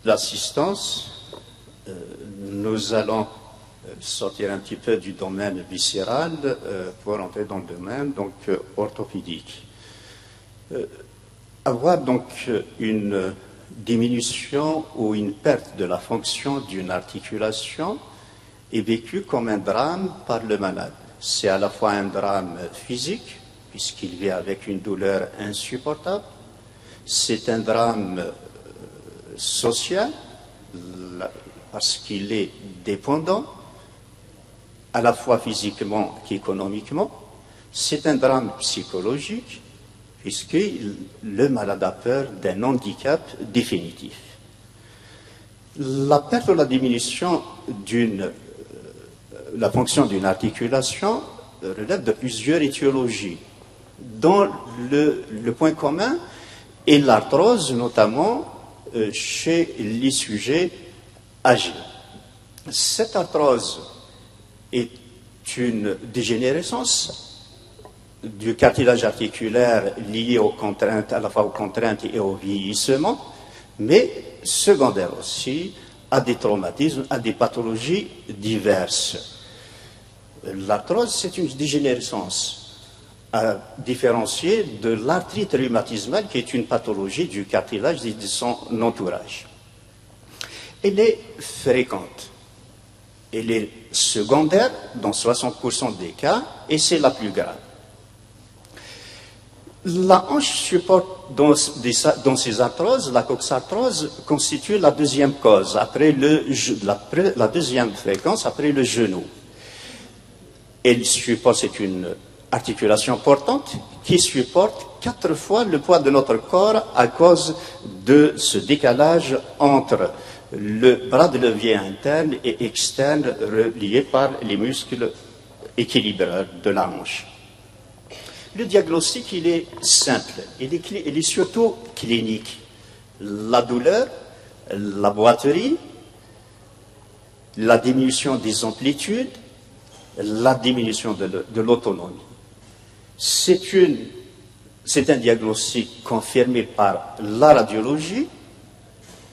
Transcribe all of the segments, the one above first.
l'assistance, nous allons sortir un petit peu du domaine viscéral pour entrer dans le domaine orthopédique. Avoir donc une diminution ou une perte de la fonction d'une articulation est vécu comme un drame par le malade. C'est à la fois un drame physique, puisqu'il vit avec une douleur insupportable, c'est un drame social, parce qu'il est dépendant, à la fois physiquement qu'économiquement, c'est un drame psychologique, puisque le malade a peur d'un handicap définitif. La perte ou la diminution de la fonction d'une articulation relève de plusieurs étiologies, dont le point commun est l'arthrose, notamment chez les sujets âgés. Cette arthrose est une dégénérescence du cartilage articulaire lié aux contraintes, à la fois aux contraintes et au vieillissement, mais secondaire aussi à des traumatismes, à des pathologies diverses. L'arthrose, c'est une dégénérescence à différencier de l'arthrite rhumatismale, qui est une pathologie du cartilage et de son entourage. Elle est fréquente. Elle est secondaire dans 60% des cas, et c'est la plus grave. La hanche supporte dans ces arthroses, la coxarthrose constitue la deuxième cause, après la deuxième fréquence après le genou. Elle supporte, c'est une articulation portante qui supporte 4 fois le poids de notre corps à cause de ce décalage entre le bras de levier interne et externe relié par les muscles équilibreurs de la hanche. Le diagnostic, il est simple, il est surtout clinique. La douleur, la boiterie, la diminution des amplitudes, la diminution de l'autonomie. C'est un diagnostic confirmé par la radiologie,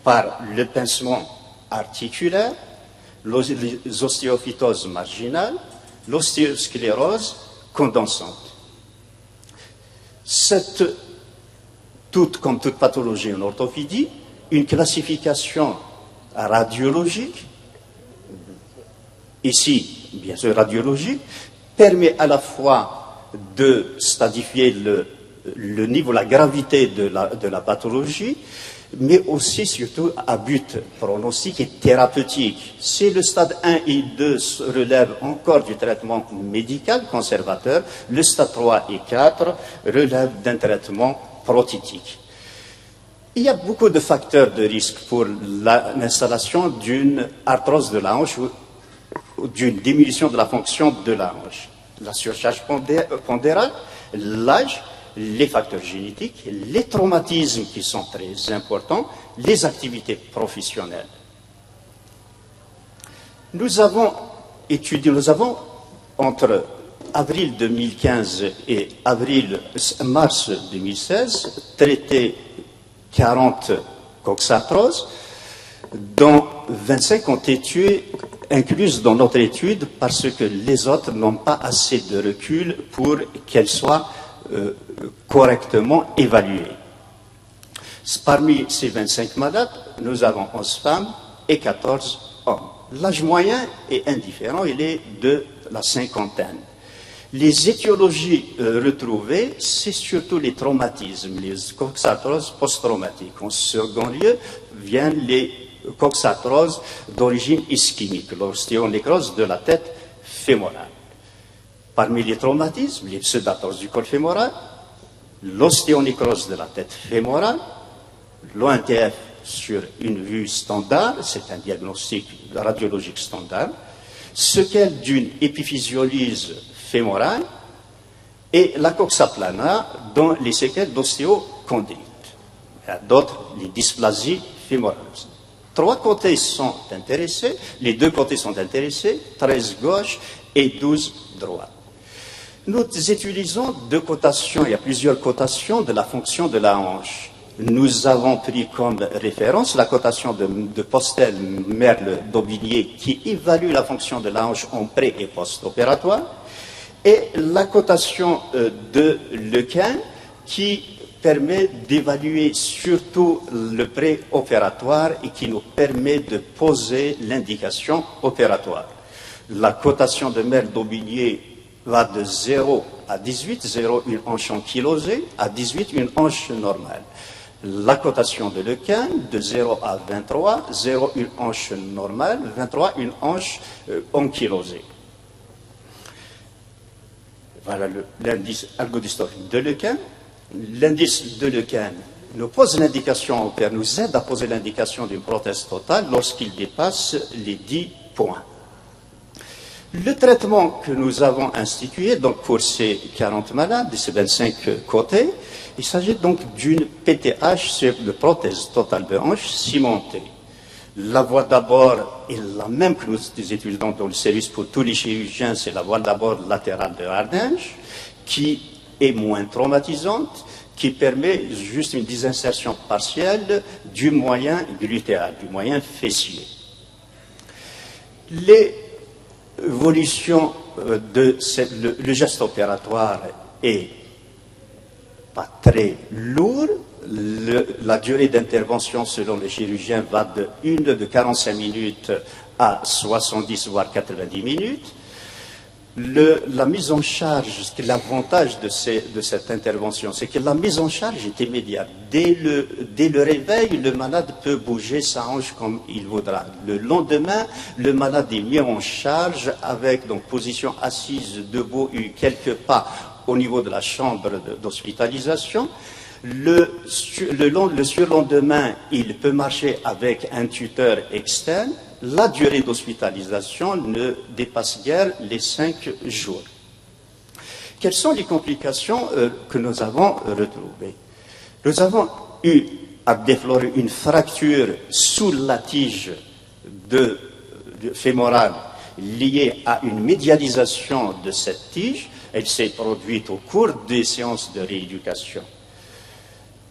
par le pincement articulaire, les ostéophytoses marginales, l'ostéosclérose condensante. Comme toute pathologie en orthopédie, une classification radiologique, ici, bien sûr radiologique, permet à la fois de stadifier le niveau, la gravité de la pathologie, mais aussi, surtout, à but pronostique et thérapeutique. Si le stade 1 et 2 relèvent encore du traitement médical conservateur, le stade 3 et 4 relèvent d'un traitement prothétique. Il y a beaucoup de facteurs de risque pour l'installation d'une arthrose de la hanche ou d'une diminution de la fonction de la hanche. La surcharge pondérale, l'âge, les facteurs génétiques, les traumatismes qui sont très importants, les activités professionnelles. Nous avons entre avril 2015 et mars 2016 traité 40 coxarthroses, dont 25 ont été incluses dans notre étude parce que les autres n'ont pas assez de recul pour qu'elles soient correctement évaluées. Parmi ces 25 malades, nous avons 11 femmes et 14 hommes. L'âge moyen est indifférent, il est de la cinquantaine. Les étiologies retrouvées, c'est surtout les traumatismes, les coxarthroses post-traumatiques. En second lieu, viennent les coxarthroses d'origine ischémique, l'ostéonécrose de la tête fémorale. Parmi les traumatismes, les pseudarthroses du col fémoral, l'ostéonécrose de la tête fémorale, l'ONTF sur une vue standard, c'est un diagnostic radiologique standard, séquelles d'une épiphysiolyse fémorale et la coxaplana dans les séquelles d'ostéochondrite. Il y a d'autres, les dysplasies fémorales. 3 côtés sont intéressés, les 2 côtés sont intéressés, 13 gauche et 12 droite. Nous utilisons 2 cotations, il y a plusieurs cotations de la fonction de la hanche. nous avons pris comme référence la cotation de Postel, Merle, d'Aubilier, qui évalue la fonction de la hanche en pré- et post-opératoire, et la cotation de Lequin, qui permet d'évaluer surtout le pré-opératoire et qui nous permet de poser l'indication opératoire. La cotation de Merle d'Aubilier va de 0 à 18, 0 une hanche ankylosée, à 18 une hanche normale. La cotation de Lequin, de 0 à 23, 0 une hanche normale, 23 une hanche ankylosée. Voilà l'indice ergodystonique de Lequin. L'indice de Lequin nous pose l'indication, nous aide à poser l'indication d'une prothèse totale lorsqu'il dépasse les 10 points. Le traitement que nous avons institué donc pour ces 40 malades, ces 25 côtés, il s'agit donc d'une PTH sur de prothèse totale de hanche cimentée. La voie d'abord est la même que nous utilisons dans le service pour tous les chirurgiens, c'est la voie d'abord latérale de Hardange, qui est moins traumatisante, qui permet juste une désinsertion partielle du moyen glutéal, du moyen fessier. L'évolution le geste opératoire est pas très lourd. La durée d'intervention selon les chirurgiens va de 45 minutes à 70 voire 90 minutes. La mise en charge, l'avantage de cette intervention, c'est que la mise en charge est immédiate. Dès le réveil, le malade peut bouger sa hanche comme il voudra. Le lendemain, le malade est mis en charge avec donc position assise, debout, quelques pas au niveau de la chambre d'hospitalisation. Le surlendemain, il peut marcher avec un tuteur externe. La durée d'hospitalisation ne dépasse guère les 5 jours. Quelles sont les complications que nous avons retrouvées? Nous avons eu à déplorer une fracture sous la tige fémorale liée à une médialisation de cette tige. Elle s'est produite au cours des séances de rééducation.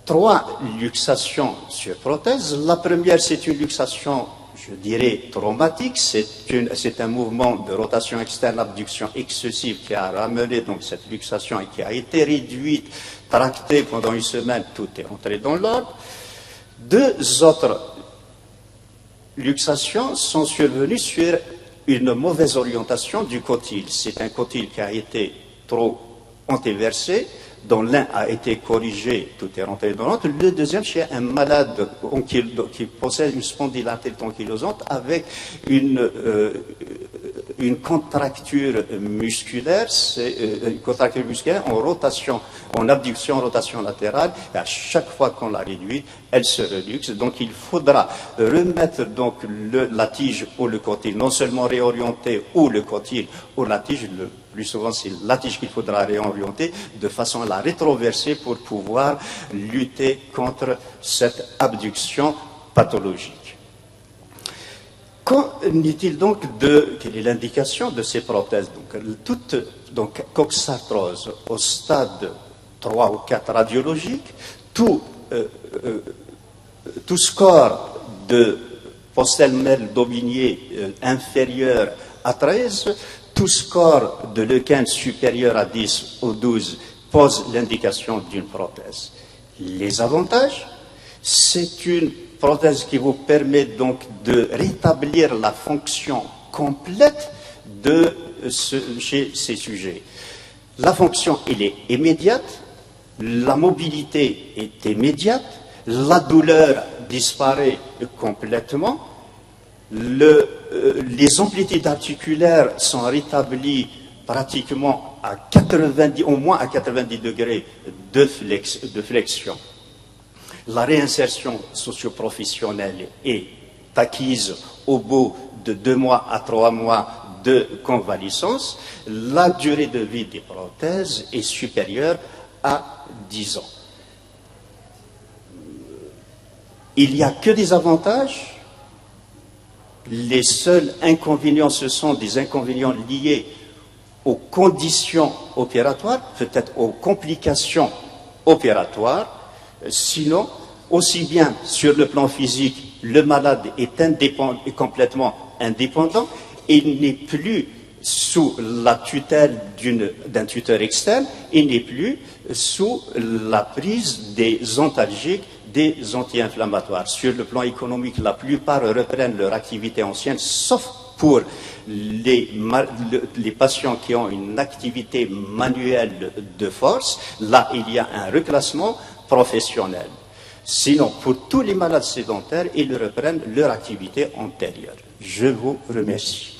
3 luxations sur prothèse. La première, c'est une luxation, je dirais, traumatique. C'est un mouvement de rotation externe, abduction excessive qui a ramené donc cette luxation et qui a été réduite, tractée pendant une semaine. Tout est rentré dans l'ordre. 2 autres luxations sont survenues sur une mauvaise orientation du cotyle. C'est un cotyle qui a été trop antéversé, dont l'un a été corrigé, tout est rentré dans l'autre. Le deuxième, chez un malade qui possède une spondylarthrite ankylosante avec une contracture musculaire, une contracture musculaire en rotation, en abduction, en rotation latérale, et à chaque fois qu'on la réduit, elle se reluxe. Donc il faudra remettre donc la tige ou le cotyle, non seulement réorienter ou le cotyle ou la tige, le plus souvent c'est la tige qu'il faudra réorienter de façon à la rétroverser pour pouvoir lutter contre cette abduction pathologique. Qu'en est-il donc quelle est l'indication de ces prothèses? Donc coxarthrose au stade 3 ou 4 radiologique, tout score de Postel-Merle d'Aubigné inférieur à 13, tout score de Lequin supérieur à 10 ou 12 pose l'indication d'une prothèse. Les avantages, c'est une prothèse qui vous permet donc de rétablir la fonction complète chez ces sujets. La fonction, elle est immédiate, la mobilité est immédiate, la douleur disparaît complètement, les amplitudes articulaires sont rétablies pratiquement à 90, au moins à 90 degrés de flexion. La réinsertion socio-professionnelle est acquise au bout de 2 mois à 3 mois de convalescence. La durée de vie des prothèses est supérieure à 10 ans. Il n'y a que des avantages. Les seuls inconvénients, ce sont des inconvénients liés aux conditions opératoires, peut-être aux complications opératoires. Sinon, Aussi bien sur le plan physique, le malade est complètement indépendant, il n'est plus sous la tutelle d'un tuteur externe, il n'est plus sous la prise des antalgiques, des anti-inflammatoires. Sur le plan économique, la plupart reprennent leur activité ancienne, sauf pour les patients qui ont une activité manuelle de force. Là, il y a un reclassement professionnel. Sinon, pour tous les malades sédentaires, ils reprennent leur activité antérieure. Je vous remercie.